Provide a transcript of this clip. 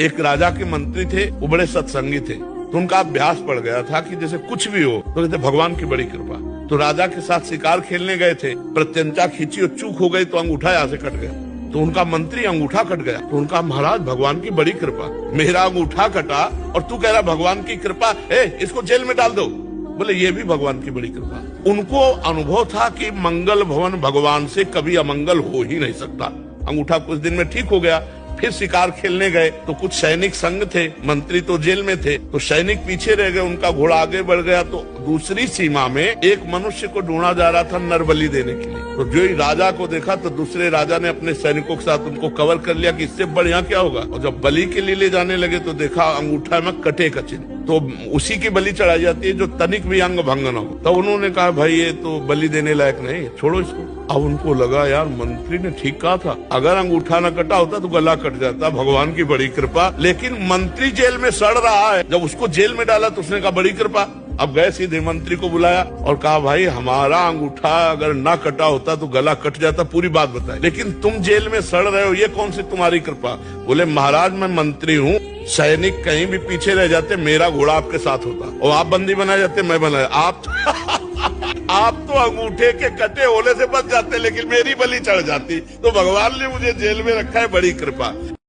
एक राजा के मंत्री थे, वो बड़े सत्संगी थे, तो उनका अभ्यास पड़ गया था कि जैसे कुछ भी हो तो कहते भगवान की बड़ी कृपा। तो राजा के साथ शिकार खेलने गए थे, प्रत्यंचा खींची और चूक हो गई तो अंगूठा यहाँ से कट गया। तो उनका मंत्री अंगूठा कट गया, तो उनका महाराज भगवान की बड़ी कृपा, मेरा अंगूठा कटा और तू कह रहा भगवान की कृपा, इसको जेल में डाल दो। बोले ये भी भगवान की बड़ी कृपा। उनको अनुभव था कि मंगल भवन भगवान से कभी अमंगल हो ही नहीं सकता। अंगूठा कुछ दिन में ठीक हो गया। फिर शिकार खेलने गए तो कुछ सैनिक संग थे, मंत्री तो जेल में थे, तो सैनिक पीछे रह गए, उनका घोड़ा आगे बढ़ गया। तो दूसरी सीमा में एक मनुष्य को ढूंढा जा रहा था नरबली देने के लिए। तो जो ही राजा को देखा तो दूसरे राजा ने अपने सैनिकों के साथ उनको कवर कर लिया कि इससे बढ़िया क्या होगा। और जब बलि के लिए ले जाने लगे तो देखा अंगूठा में कटे का चिन्ह, तो उसी की बलि चढ़ाई जाती है जो तनिक भी अंग भंग न हो। तो उन्होंने कहा भाई ये तो बलि देने लायक नहीं, छोड़ो इसको। अब उनको लगा यार मंत्री ने ठीक कहा था, अगर अंगूठा न कटा होता तो गला कट जाता, भगवान की बड़ी कृपा। लेकिन मंत्री जेल में सड़ रहा है, जब उसको जेल में डाला तो उसने कहा बड़ी कृपा। अब गए सीधे मंत्री को बुलाया और कहा भाई हमारा अंगूठा अगर ना कटा होता तो गला कट जाता, पूरी बात बताए, लेकिन तुम जेल में सड़ रहे हो, ये कौन सी तुम्हारी कृपा। बोले महाराज मैं मंत्री हूँ, सैनिक कहीं भी पीछे रह जाते मेरा घोड़ा आपके साथ होता, और आप बंदी बनाए जाते मैं बनाया, आप तो अंगूठे के कटे होने से बच जाते, लेकिन मेरी बलि चढ़ जाती। तो भगवान ने मुझे जेल में रखा है, बड़ी कृपा।